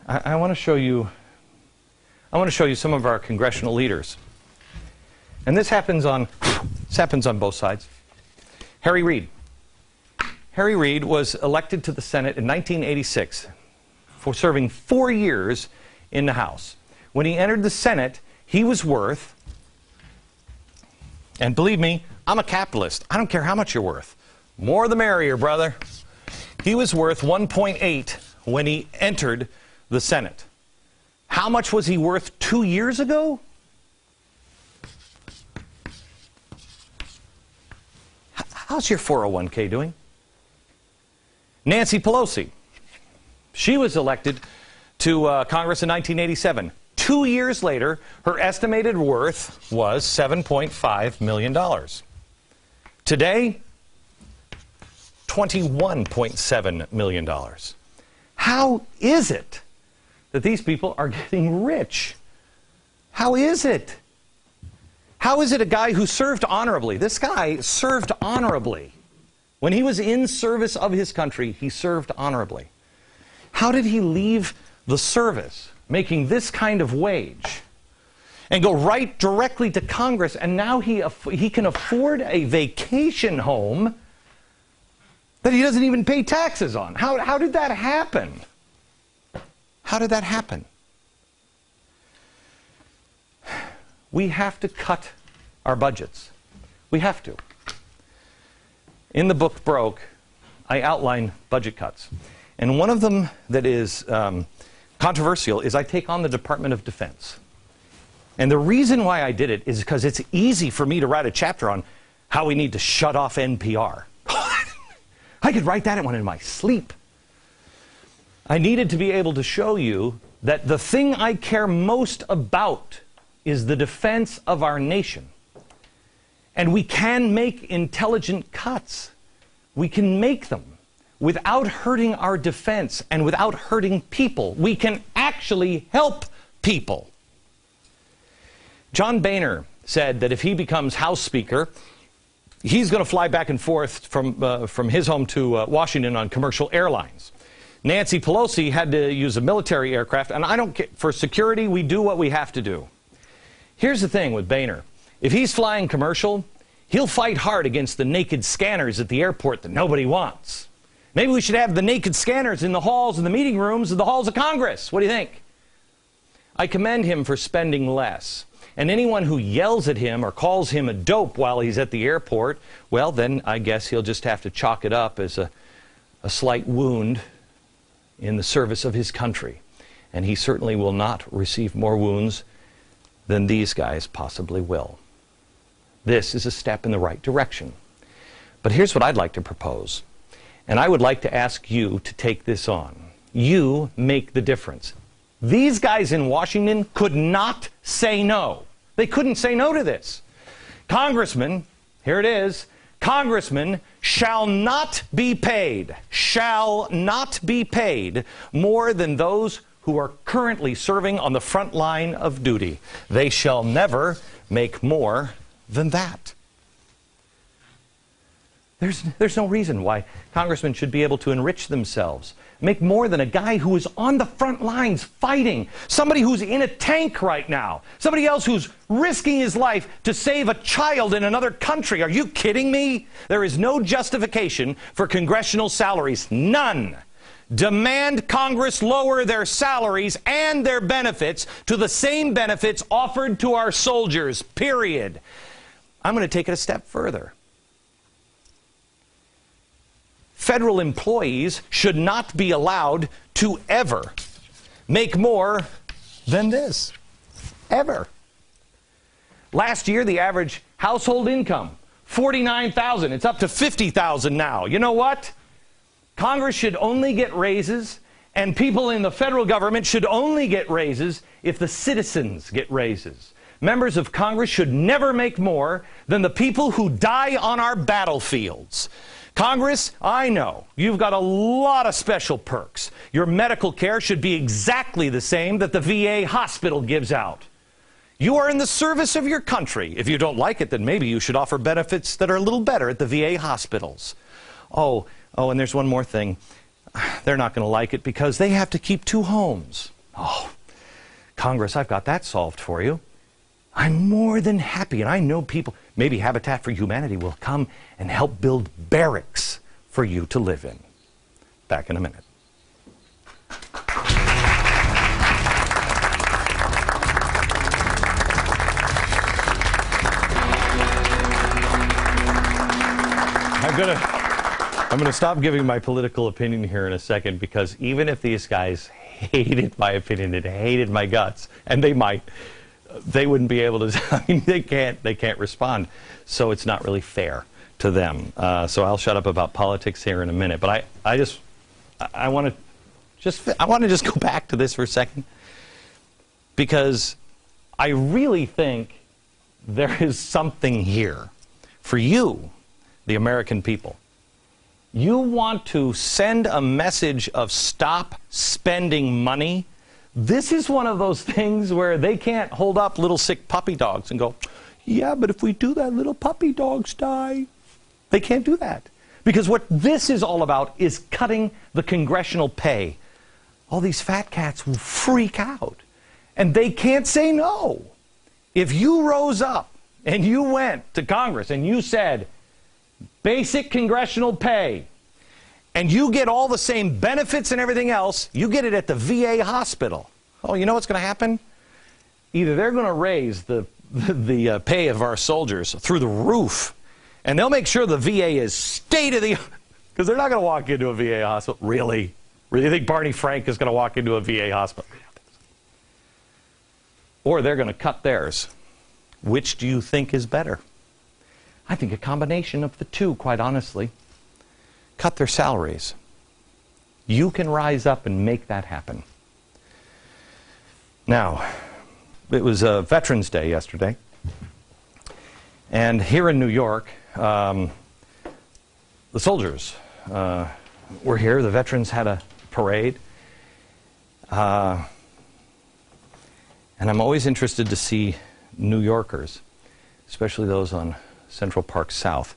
I want to show you some of our congressional leaders. And this happens on both sides. Harry Reid. Harry Reid was elected to the Senate in 1986 for serving 4 years in the House. When he entered the Senate, he was worth, and believe me, I'm a capitalist. I don't care how much you're worth. More the merrier, brother. He was worth 1.8 when he entered the Senate. How much was he worth 2 years ago? How's your 401k doing? Nancy Pelosi. She was elected to Congress in 1987. 2 years later, her estimated worth was $7.5 million. Today, $21.7 million. How is it that these people are getting rich? How is it? How is it a guy who served honorably? This guy served honorably. When he was in service of his country, he served honorably. How did he leave the service making this kind of wage and go right directly to Congress, and now he can afford a vacation home that he doesn't even pay taxes on? How did that happen? How did that happen? We have to cut our budgets. We have to. In the book Broke, I outline budget cuts. And one of them that is controversial is I take on the Department of Defense. And the reason why I did it is because it's easy for me to write a chapter on how we need to shut off NPR. I could write that one in my sleep. I needed to be able to show you that the thing I care most about is the defense of our nation. And we can make intelligent cuts. We can make them without hurting our defense and without hurting people. We can actually help people. John Boehner said that if he becomes House Speaker, he's going to fly back and forth from his home to Washington on commercial airlines. Nancy Pelosi had to use a military aircraft, and I don't care. For security, we do what we have to do. Here's the thing with Boehner. If he's flying commercial, he'll fight hard against the naked scanners at the airport that nobody wants. Maybe we should have the naked scanners in the halls and the meeting rooms of the halls of Congress. What do you think? I commend him for spending less. And anyone who yells at him or calls him a dope while he's at the airport, well, then I guess he'll just have to chalk it up as a slight wound in the service of his country. And he certainly will not receive more wounds than these guys possibly will. This is a step in the right direction. But here's what I'd like to propose. And I would like to ask you to take this on. You make the difference. These guys in Washington could not say no. They couldn't say no to this. Congressmen, here it is, congressmen shall not be paid more than those who are currently serving on the front line of duty. They shall never make more than that. There's no reason why congressmen should be able to enrich themselves, make more than a guy who is on the front lines fighting, somebody who's in a tank right now, somebody else who's risking his life to save a child in another country. Are you kidding me? There is no justification for congressional salaries. None. Demand Congress lower their salaries and their benefits to the same benefits offered to our soldiers, period. I'm going to take it a step further. Federal employees should not be allowed to ever make more than this. Ever. Last year, the average household income, $49,000. It's up to $50,000 now. You know what? Congress should only get raises, and people in the federal government should only get raises if the citizens get raises. Members of Congress should never make more than the people who die on our battlefields. Congress, I know, you've got a lot of special perks. Your medical care should be exactly the same that the VA hospital gives out. You are in the service of your country. If you don't like it, then maybe you should offer benefits that are a little better at the VA hospitals. Oh, and there's one more thing. They're not going to like it because they have to keep 2 homes. Oh, Congress, I've got that solved for you. I'm more than happy, and I know people, maybe Habitat for Humanity will come and help build barracks for you to live in. Back in a minute. I'm gonna stop giving my political opinion here in a second, because even if these guys hated my opinion and hated my guts, and they might, they wouldn't be able to. I mean, they can't respond. So it's not really fair to them. So I'll shut up about politics here in a minute. But I want to just go back to this for a second, because I really think there is something here for you, the American people. You want to send a message of stop spending money. This is one of those things where they can't hold up little sick puppy dogs and go, yeah, but if we do that, little puppy dogs die. They can't do that. Because what this is all about is cutting the congressional pay. All these fat cats will freak out. And they can't say no. If you rose up and you went to Congress and you said, basic congressional pay, and you get all the same benefits and everything else, you get it at the VA hospital. Oh, you know what's going to happen? Either they're going to raise the pay of our soldiers through the roof, and they'll make sure the VA is state of the, because they're not going to walk into a VA hospital. Really? Really think Barney Frank is going to walk into a VA hospital? Or they're going to cut theirs. Which do you think is better? I think a combination of the two, quite honestly. Cut their salaries. You can rise up and make that happen. Now, it was Veterans Day yesterday. And here in New York, the soldiers were here. The veterans had a parade. And I'm always interested to see New Yorkers, especially those on Central Park South,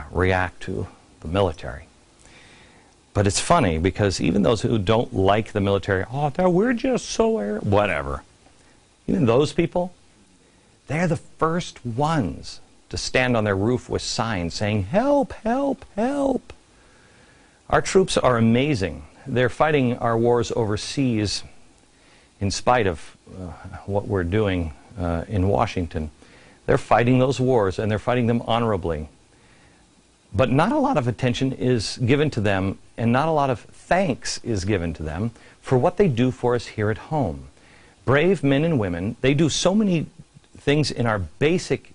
react to the military. But it's funny, because even those who don't like the military, oh, we're just so whatever. Even those people, they're the first ones to stand on their roof with signs saying, help, help, help. Our troops are amazing. They're fighting our wars overseas in spite of what we're doing in Washington. They're fighting those wars, and they're fighting them honorably. But not a lot of attention is given to them, and not a lot of thanks is given to them for what they do for us here at home. Brave men and women, they do so many things in our basic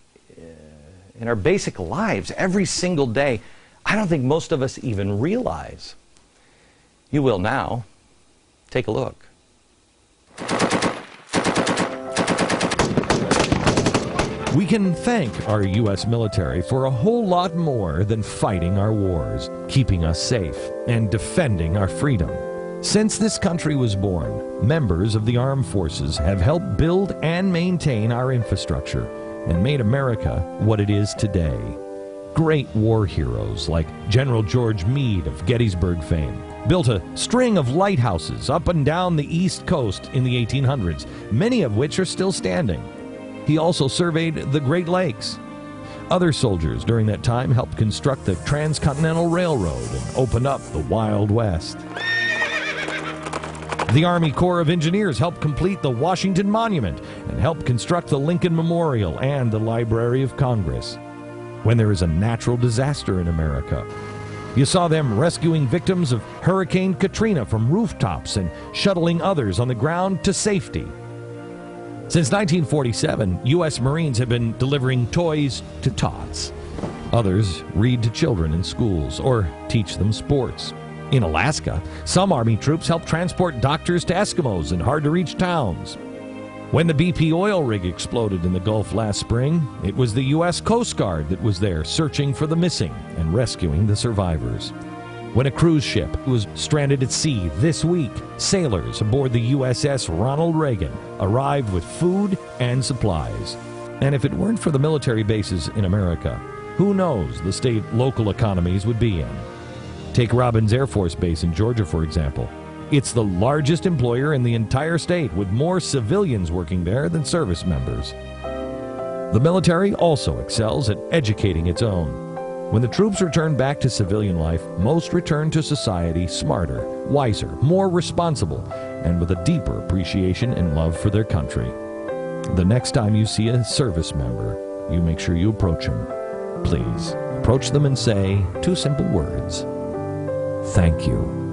lives every single day. I don't think most of us even realize. You will now. Take a look. We can thank our U.S. military for a whole lot more than fighting our wars, keeping us safe, and defending our freedom. Since this country was born, members of the armed forces have helped build and maintain our infrastructure and made America what it is today. Great war heroes like General George Meade of Gettysburg fame built a string of lighthouses up and down the East Coast in the 1800s, many of which are still standing. He also surveyed the Great Lakes. Other soldiers during that time helped construct the Transcontinental Railroad and open up the Wild West. The Army Corps of Engineers helped complete the Washington Monument and helped construct the Lincoln Memorial and the Library of Congress. When there is a natural disaster in America, you saw them rescuing victims of Hurricane Katrina from rooftops and shuttling others on the ground to safety. Since 1947, U.S. Marines have been delivering toys to tots. Others read to children in schools or teach them sports. In Alaska, some Army troops help transport doctors to Eskimos in hard-to-reach towns. When the BP oil rig exploded in the Gulf last spring, it was the U.S. Coast Guard that was there searching for the missing and rescuing the survivors. When a cruise ship was stranded at sea this week, sailors aboard the USS Ronald Reagan arrived with food and supplies. And if it weren't for the military bases in America, who knows the state local economies would be in. Take Robbins Air Force Base in Georgia, for example. It's the largest employer in the entire state, with more civilians working there than service members. The military also excels at educating its own. When the troops return back to civilian life, most return to society smarter, wiser, more responsible, and with a deeper appreciation and love for their country. The next time you see a service member, you make sure you approach them. Please, approach them and say two simple words: thank you.